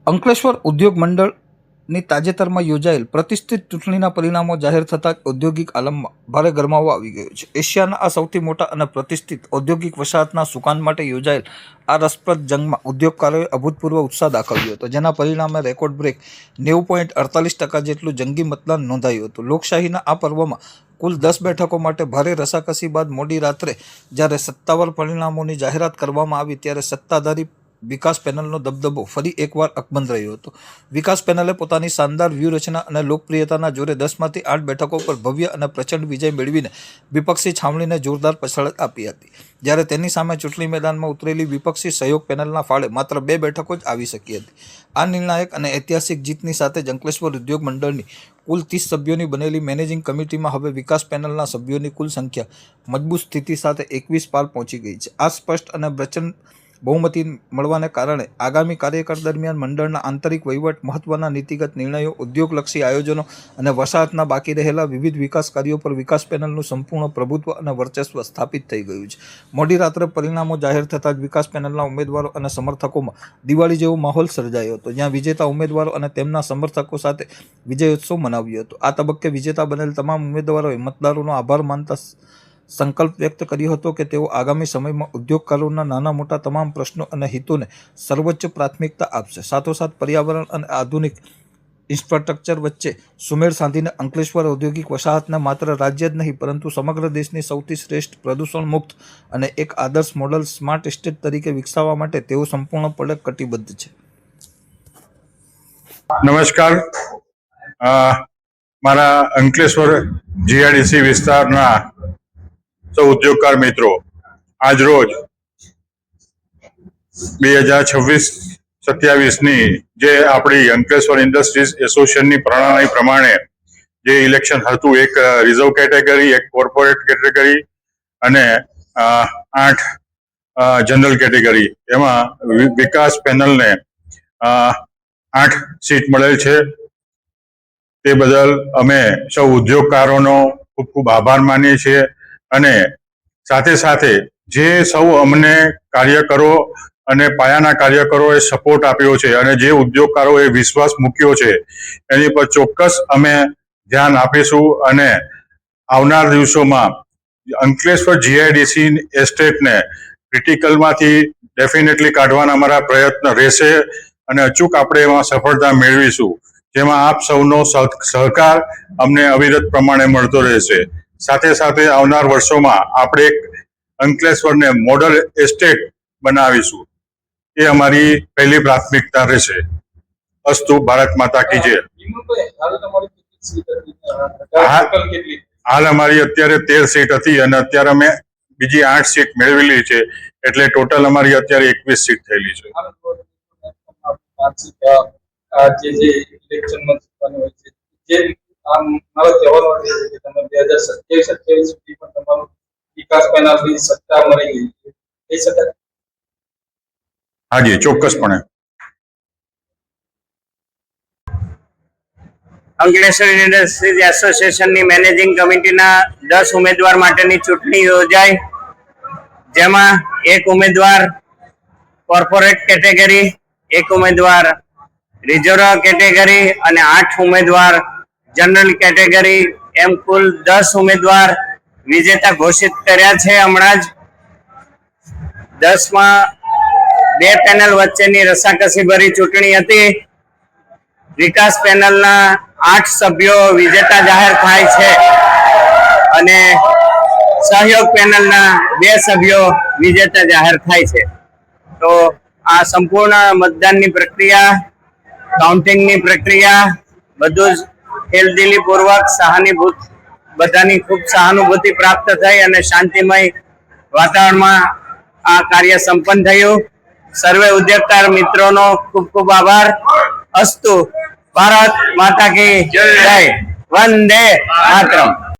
અંકલેશ્વર ઉદ્યોગ મંડળની તાજેતરમાં યોજાયેલ પ્રતિષ્ઠિત ચૂંટણીના પરિણામો જાહેર થતાં જ ઔદ્યોગિક આલમમાં ભારે ગરમાવો આવી ગયો છે. એશિયાના આ સૌથી મોટા અને પ્રતિષ્ઠિત ઔદ્યોગિક વસાહતના સુકાન માટે યોજાયેલ આ રસપ્રદ જંગમાં ઉદ્યોગકારોએ અભૂતપૂર્વ ઉત્સાહ દાખવ્યો હતો, જેના પરિણામે રેકોર્ડ બ્રેક 90.48% જેટલું જંગી મતદાન નોંધાયું હતું. લોકશાહીના આ પર્વમાં કુલ 10 બેઠકો માટે ભારે રસાકસી બાદ મોડી રાત્રે જ્યારે સત્તાવાર પરિણામોની જાહેરાત કરવામાં આવી ત્યારે સત્તાધારી વિકાસ પેનલનો દબદબો ફરી એકવાર અકબંધ રહ્યો હતો. વિકાસ પેનલે પોતાની શાનદાર વ્યૂહરચના અને લોકપ્રિયતાના જોરે 10માંથી 8 બેઠકો પર ભવ્ય અને પ્રચંડ વિજય મેળવીને વિપક્ષી છાવણીને જોરદાર પછાડ આપી હતી. જ્યારે તેની સામે ચૂંટણી મેદાનમાં ઉતરેલી વિપક્ષી સહયોગ પેનલના ફાળે માત્ર 2 બેઠકો જ આવી શકી હતી. આ નિર્ણાયક અને ઐતિહાસિક જીતની સાથે જ અંકલેશ્વર ઉદ્યોગ મંડળની કુલ 30 સભ્યોની બનેલી મેનેજિંગ કમિટીમાં હવે વિકાસ પેનલના સભ્યોની કુલ સંખ્યા મજબૂત સ્થિતિ સાથે 21 પાર પહોંચી ગઈ છે. આ સ્પષ્ટ અને પ્રચંડ બહુમતી મળવાને કારણે આગામી કાર્યકાળ દરમિયાન મંડળના આંતરિક વહીવટ, મહત્વના નીતિગત નિર્ણયો, ઉદ્યોગલક્ષી આયોજનો અને વસાહતના બાકી રહેલા વિવિધ વિકાસ કાર્યો પર વિકાસ પેનલનું સંપૂર્ણ પ્રભુત્વ અને વર્ચસ્વ સ્થાપિત થઈ ગયું છે. મોડી રાત્રે પરિણામો જાહેર થતાં જ વિકાસ પેનલના ઉમેદવારો અને સમર્થકોમાં દિવાળી જેવો માહોલ સર્જાયો હતો, જ્યાં વિજેતા ઉમેદવારો અને તેમના સમર્થકો સાથે વિજયોત્સવ મનાવ્યો હતો. આ તબક્કે વિજેતા બનેલ તમામ ઉમેદવારોએ મતદારોનો આભાર માનતા સંકલ્પ વ્યક્ત કર્યો હતો કે તેઓ આગામી સમયમાં ઉદ્યોગકારોના નાના મોટા તમામ પ્રશ્નો અને હિતોને સર્વોચ્ચ પ્રાથમિકતા આપશે. સાથોસાથ પર્યાવરણ અને આધુનિક ઇન્ફ્રાસ્ટ્રક્ચર વચ્ચે સુમેળ સાધીને અંકલેશ્વર ઔદ્યોગિક વસાહતને માત્ર રાજ્ય જ નહીં પરંતુ સમગ્ર દેશની સૌથી શ્રેષ્ઠ, પ્રદૂષણ મુક્ત અને એક આદર્શ મોડલ સ્માર્ટ એસ્ટેટ તરીકે વિકસાવવા માટે તેઓ સંપૂર્ણપણે કટિબદ્ધ છે. નમસ્કાર. મારા અંકલેશ્વર જીઆઈડીસી વિસ્તારના સૌ ઉદ્યોગકાર મિત્રો, આજ રોજ 2026-27ની જે આપણી અંકલેશ્વર ઇન્ડસ્ટ્રીઝ એસોસિએશનની પ્રણાલી પ્રમાણે જે ઇલેક્શન હતું, એક રિઝર્વ કેટેગરી, એક કોર્પોરેટ કેટેગરી અને 8 જનરલ કેટેગરી, એમાં વિકાસ પેનલને 8 સીટ મળેલ છે. તે બદલ અમે સૌ ઉદ્યોગકારોનો ખૂબ ખૂબ આભાર માનીએ છીએ. અને સાથે સાથે જે સૌ અમને કાર્યકરો અને પાયાના કાર્યકરોએ સપોર્ટ આપ્યો છે અને જે ઉદ્યોગકારોએ વિશ્વાસ મૂક્યો છે એની પર ચોક્કસ અમે ધ્યાન આપીશું અને આવનાર દિવસોમાં અંકલેશ્વર જીઆઈડીસી એસ્ટેટને ક્રિટિકલમાંથી ડેફિનેટલી કાઢવાના અમારા પ્રયત્ન રહેશે અને અચૂક આપણે એમાં સફળતા મેળવીશું, જેમાં આપ સૌનો સહકાર અમને અવિરત પ્રમાણે મળતો રહેશે. સાથે સાથે આવનાર વર્ષોમાં આપણે એક અંકલેશ્વરને મોડલ એસ્ટેટ બનાવીશું, એ અમારી પહેલી પ્રાથમિકતા રહેશે. અસ્તુ. ભારત માતા કી જય. હાલ અમારી અત્યારે 13 સીટ હતી અને અત્યારે અમે બીજી 8 સીટ મેળવેલી છે, એટલે ટોટલ અમારી અત્યારે 21 સીટ થયેલી છે. મારો કહેવાનો અર્થ છે કે તમે 2027 સુધી પણ તમારું વિકાસ પેનલની સત્તા મળી ગઈ છે, એ શકાય? હાજી, ચોક્કસપણે. અંકલેશ્વર ઇન્ડસ્ટ્રીઝ એસોસિએશનની મેનેજિંગ કમિટીના 10 ઉમેદવાર માટેની ચૂંટણી યોજાઈ, જેમાં 1 ઉમેદવાર કોર્પોરેટ કેટેગરી, 1 ઉમેદવાર રિઝર્વ કેટેગરી અને 8 ઉમેદવાર જનરલ કેટેગરી, એમ કુલ 10 ઉમેદવાર વિજેતા ઘોષિત કર્યા છે. હમણાં જ 10માં 2 પેનલ વચ્ચેની રસાકસી ભરી ચૂંટણી હતી. વિકાસ પેનલના 8 સભ્યો વિજેતા જાહેર થાય છે અને સહયોગ પેનલના 2 સભ્યો વિજેતા જાહેર થાય છે. તો આ સંપૂર્ણ મતદાનની પ્રક્રિયા, કાઉન્ટિંગની પ્રક્રિયા બધું જ ખેલદિલીપૂર્વક બધાની ખૂબ સહાનુભૂતિ પ્રાપ્ત થઈ અને શાંતિમય વાતાવરણમાં આ કાર્ય સંપન્ન થયું. સર્વે ઉદ્યોગકાર મિત્રોનો ખૂબ ખૂબ આભાર. અસ્તુ. ભારત માતા કી જય. વંદે માતરમ.